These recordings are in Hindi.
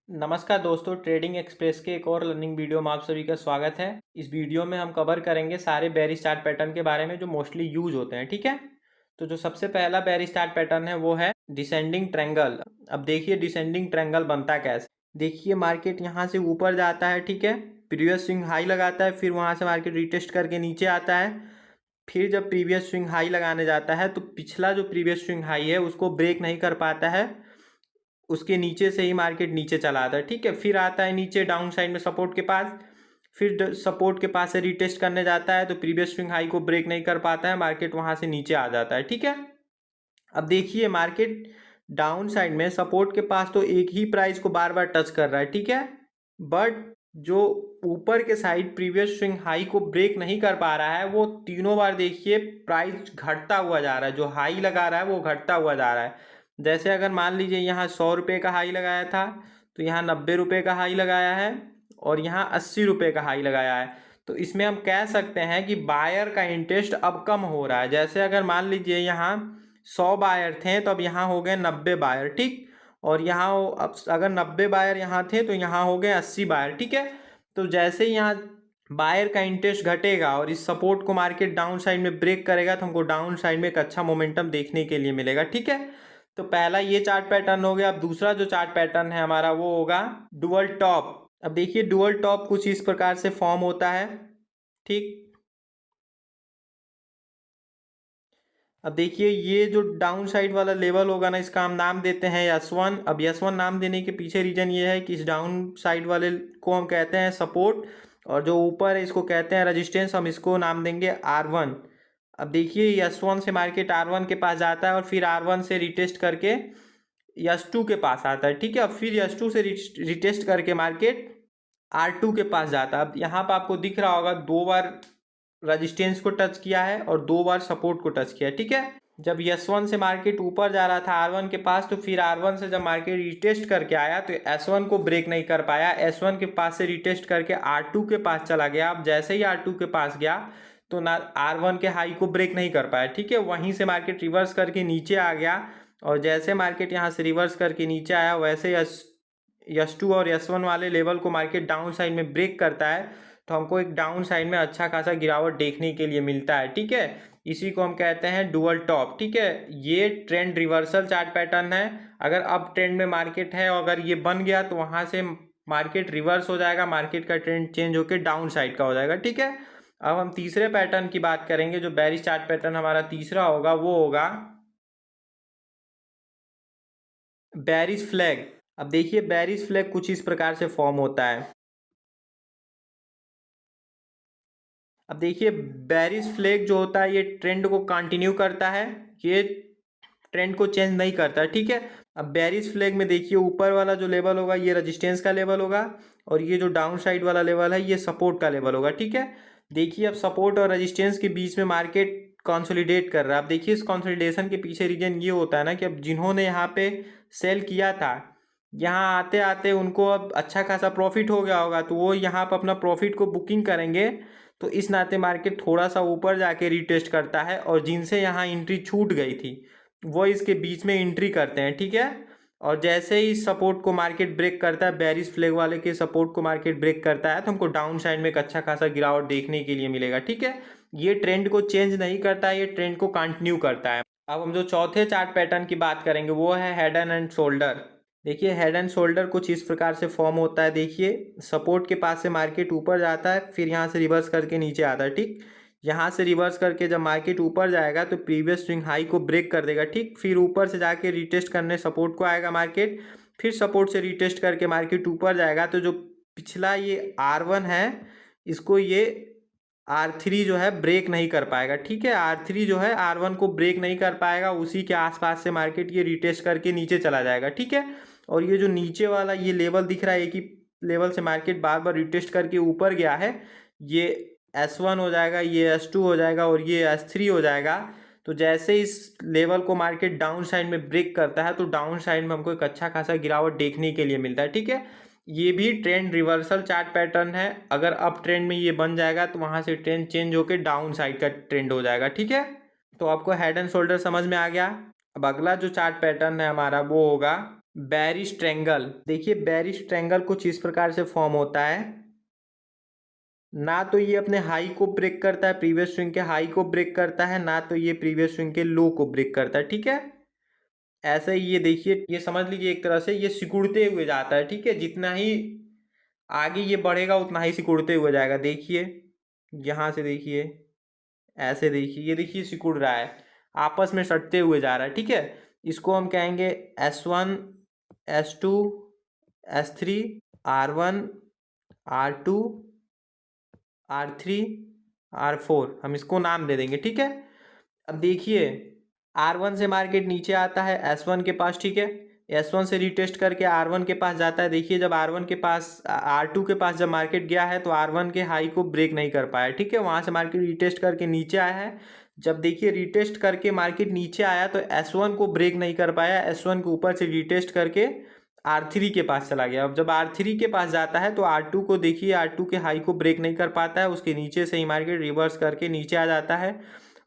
नमस्कार दोस्तों, ट्रेडिंग एक्सप्रेस के एक और लर्निंग वीडियो में आप सभी का स्वागत है। इस वीडियो में हम कवर करेंगे सारे बेयरिश चार्ट पैटर्न के बारे में जो मोस्टली यूज होते हैं। ठीक है, तो जो सबसे पहला बेयरिश चार्ट पैटर्न है वो है डिसेंडिंग ट्रायंगल। अब देखिए डिसेंडिंग ट्रायंगल बनता कैसे। देखिए मार्केट यहाँ से ऊपर जाता है, ठीक है, प्रीवियस स्विंग हाई लगाता है, फिर वहाँ से मार्केट रिटेस्ट करके नीचे आता है। फिर जब प्रीवियस स्विंग हाई लगाने जाता है तो पिछला जो प्रीवियस स्विंग हाई है उसको ब्रेक नहीं कर पाता है, उसके नीचे से ही मार्केट नीचे चला आता है। ठीक है, फिर आता है नीचे डाउन साइड में सपोर्ट के पास, फिर सपोर्ट के पास से रिटेस्ट करने जाता है तो प्रीवियस स्विंग हाई को ब्रेक नहीं कर पाता है, मार्केट वहां से नीचे आ जाता है। ठीक है, अब देखिए मार्केट डाउन साइड में सपोर्ट के पास तो एक ही प्राइस को बार बार टच कर रहा है, ठीक है, बट जो ऊपर के साइड प्रीवियस स्विंग हाई को ब्रेक नहीं कर पा रहा है, वो तीनों बार देखिए प्राइस घटता हुआ जा रहा है। जो हाई लगा रहा है वो घटता हुआ जा रहा है। जैसे अगर मान लीजिए यहाँ 100 रुपये का हाई लगाया था तो यहाँ 90 रुपये का हाई लगाया है और यहाँ 80 रुपये का हाई लगाया है। तो इसमें हम कह सकते हैं कि बायर का इंटरेस्ट अब कम हो रहा है। जैसे अगर मान लीजिए यहाँ 100 बायर थे तो अब यहाँ हो गए 90 बायर, ठीक, और यहाँ अब अगर 90 बायर यहाँ थे तो यहाँ हो गए 80 बायर। ठीक है, तो जैसे ही यहाँ बायर का इंटरेस्ट घटेगा और इस सपोर्ट को मार्केट डाउन साइड में ब्रेक करेगा तो हमको डाउन साइड में एक अच्छा मोमेंटम देखने के लिए मिलेगा। ठीक है, तो पहला ये चार्ट पैटर्न हो गया। अब दूसरा जो चार्ट पैटर्न है हमारा वो होगा डुअल टॉप। अब देखिए डुअल टॉप कुछ इस प्रकार से फॉर्म होता है, ठीक। अब देखिए ये जो डाउन साइड वाला लेवल होगा ना, इसका हम नाम देते हैं S1। अब S1 नाम देने के पीछे रीजन ये है कि इस डाउन साइड वाले को हम कहते हैं सपोर्ट और जो ऊपर है इसको कहते हैं रेजिस्टेंस। हम इसको नाम देंगे R1। अब देखिए S1 से मार्केट R1 के पास जाता है और फिर R1 से रिटेस्ट करके S2 के पास आता है। ठीक है, अब फिर S2 से रिटेस्ट करके मार्केट R2 के पास जाता है। अब यहाँ पर आपको दिख रहा होगा 2 बार रजिस्टेंस को टच किया है और 2 बार सपोर्ट को टच किया है। ठीक है, जब S1 से मार्केट ऊपर जा रहा था R1 के पास तो फिर R1 से जब मार्केट रिटेस्ट करके आया तो S1 को ब्रेक नहीं कर पाया, S1 के पास से रिटेस्ट करके R2 के पास चला गया। अब जैसे ही R2 के पास गया तो ना R1 के हाई को ब्रेक नहीं कर पाया। ठीक है, वहीं से मार्केट रिवर्स करके नीचे आ गया और जैसे मार्केट यहाँ से रिवर्स करके नीचे आया वैसे S2 और S1 वाले लेवल को मार्केट डाउन साइड में ब्रेक करता है तो हमको एक डाउन साइड में अच्छा खासा गिरावट देखने के लिए मिलता है। ठीक है, इसी को हम कहते हैं डुअल टॉप। ठीक है, ये ट्रेंड रिवर्सल चार्ट पैटर्न है। अगर अब ट्रेंड में मार्केट है और अगर ये बन गया तो वहां से मार्केट रिवर्स हो जाएगा, मार्केट का ट्रेंड चेंज होकर डाउन साइड का हो जाएगा। ठीक है, अब हम तीसरे पैटर्न की बात करेंगे। जो बेरिश चार्ट पैटर्न हमारा तीसरा होगा वो होगा बेरिश फ्लैग। अब देखिए बेरिश फ्लैग कुछ इस प्रकार से फॉर्म होता है। अब देखिए बेरिश फ्लैग जो होता है ये ट्रेंड को कंटिन्यू करता है, ये ट्रेंड को चेंज नहीं करता। ठीक है, अब बेरिश फ्लैग में देखिए ऊपर वाला जो लेवल होगा ये रेजिस्टेंस का लेवल होगा और ये जो डाउन साइड वाला लेवल है ये सपोर्ट का लेवल होगा। ठीक है, देखिए अब सपोर्ट और रेजिस्टेंस के बीच में मार्केट कंसोलिडेट कर रहा है। अब देखिए इस कंसोलिडेशन के पीछे रीजन ये होता है ना कि अब जिन्होंने यहाँ पे सेल किया था, यहाँ आते आते उनको अब अच्छा खासा प्रॉफिट हो गया होगा तो वो यहाँ पर अपना प्रॉफिट को बुकिंग करेंगे। तो इस नाते मार्केट थोड़ा सा ऊपर जाके रिटेस्ट करता है और जिनसे यहाँ एंट्री छूट गई थी वो इसके बीच में एंट्री करते हैं। ठीक है, और जैसे ही सपोर्ट को मार्केट ब्रेक करता है, बेरिश फ्लैग वाले के सपोर्ट को मार्केट ब्रेक करता है तो हमको डाउन साइड में एक अच्छा खासा गिरावट देखने के लिए मिलेगा। ठीक है, ये ट्रेंड को चेंज नहीं करता है, ये ट्रेंड को कंटिन्यू करता है। अब हम जो चौथे चार्ट पैटर्न की बात करेंगे वो है हेड एंड शोल्डर। देखिए हेड एंड शोल्डर कुछ इस प्रकार से फॉर्म होता है। देखिए सपोर्ट के पास से मार्केट ऊपर जाता है, फिर यहाँ से रिवर्स करके नीचे आता है। ठीक, यहाँ से रिवर्स करके जब मार्केट ऊपर जाएगा तो प्रीवियस स्विंग हाई को ब्रेक कर देगा। ठीक, फिर ऊपर से जाके रिटेस्ट करने सपोर्ट को आएगा मार्केट, फिर सपोर्ट से रिटेस्ट करके मार्केट ऊपर जाएगा तो जो पिछला ये R1 है इसको ये R3 जो है ब्रेक नहीं कर पाएगा। ठीक है, R3 जो है R1 को ब्रेक नहीं कर पाएगा, उसी के आसपास से मार्केट ये रिटेस्ट करके नीचे चला जाएगा। ठीक है, और ये जो नीचे वाला ये लेवल दिख रहा है, एक ही लेवल से मार्केट बार बार रिटेस्ट करके ऊपर गया है, ये S1 हो जाएगा, ये S2 हो जाएगा और ये S3 हो जाएगा। तो जैसे इस लेवल को मार्केट डाउन साइड में ब्रेक करता है तो डाउन साइड में हमको एक अच्छा खासा गिरावट देखने के लिए मिलता है। ठीक है, ये भी ट्रेंड रिवर्सल चार्ट पैटर्न है। अगर अप ट्रेंड में ये बन जाएगा तो वहां से ट्रेंड चेंज होकर डाउन साइड का ट्रेंड हो जाएगा। ठीक है, तो आपको हेड एंड शोल्डर समझ में आ गया। अब अगला जो चार्ट पैटर्न है हमारा वो होगा बेरिश ट्रायंगल। देखिए बेरिश ट्रायंगल कुछ इस प्रकार से फॉर्म होता है, ना तो ये अपने हाई को ब्रेक करता है, प्रीवियस स्विंग के हाई को ब्रेक करता है, ना तो ये प्रीवियस स्विंग के लो को ब्रेक करता है। ठीक है, ऐसे ही ये देखिए, ये समझ लीजिए एक तरह से ये सिकुड़ते हुए जाता है। ठीक है, जितना ही आगे ये बढ़ेगा उतना ही सिकुड़ते हुए जाएगा। देखिए यहाँ से देखिए, ऐसे देखिए, ये देखिए सिकुड़ रहा है, आपस में सटते हुए जा रहा है। ठीक है, इसको हम कहेंगे S1, S2, S3, R1, R2, R3, R4, हम इसको नाम दे देंगे। ठीक है, अब देखिए R1 से मार्केट नीचे आता है S1 के पास। ठीक है, S1 से रिटेस्ट करके R1 के पास जाता है। देखिए जब R1 के पास, R2 के पास जब मार्केट गया है तो R1 के हाई को ब्रेक नहीं कर पाया। ठीक है, वहाँ से मार्केट रिटेस्ट करके नीचे आया है। जब देखिए रिटेस्ट करके मार्केट नीचे आया तो S1 को ब्रेक नहीं कर पाया, S1 के ऊपर से रिटेस्ट करके R3 के पास चला गया। अब जब R3 के पास जाता है तो R2 को देखिए, R2 के हाई को ब्रेक नहीं कर पाता है, उसके नीचे से ही मार्केट रिवर्स करके नीचे आ जाता है।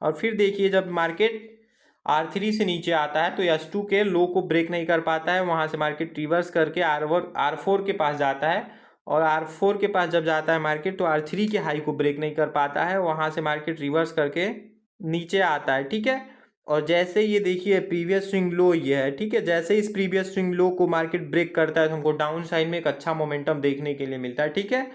और फिर देखिए जब मार्केट R3 से नीचे आता है तो S2 के लो को ब्रेक नहीं कर पाता है, वहाँ से मार्केट रिवर्स करके R4 के पास जाता है। और R4 के पास जब जाता है मार्केट तो R3 के हाई को ब्रेक नहीं कर पाता है, वहाँ से मार्केट रिवर्स करके नीचे आता है। ठीक है, और जैसे ये देखिए प्रीवियस स्विंग लो ये है। ठीक है, जैसे इस प्रीवियस स्विंग लो को मार्केट ब्रेक करता है तो हमको डाउन साइड में एक अच्छा मोमेंटम देखने के लिए मिलता है। ठीक है,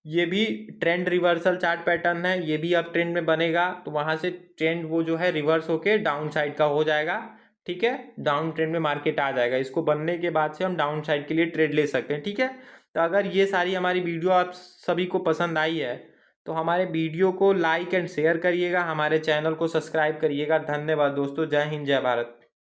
ये भी ट्रेंड रिवर्सल चार्ट पैटर्न है, ये भी अब ट्रेंड में बनेगा तो वहां से ट्रेंड वो जो है रिवर्स होके डाउन साइड का हो जाएगा। ठीक है, डाउन ट्रेंड में मार्केट आ जाएगा, इसको बनने के बाद से हम डाउन साइड के लिए ट्रेड ले सकते हैं। ठीक है, तो अगर ये सारी हमारी वीडियो आप सभी को पसंद आई है तो हमारे वीडियो को लाइक एंड शेयर करिएगा, हमारे चैनल को सब्सक्राइब करिएगा। धन्यवाद दोस्तों, जय हिंद जय भारत।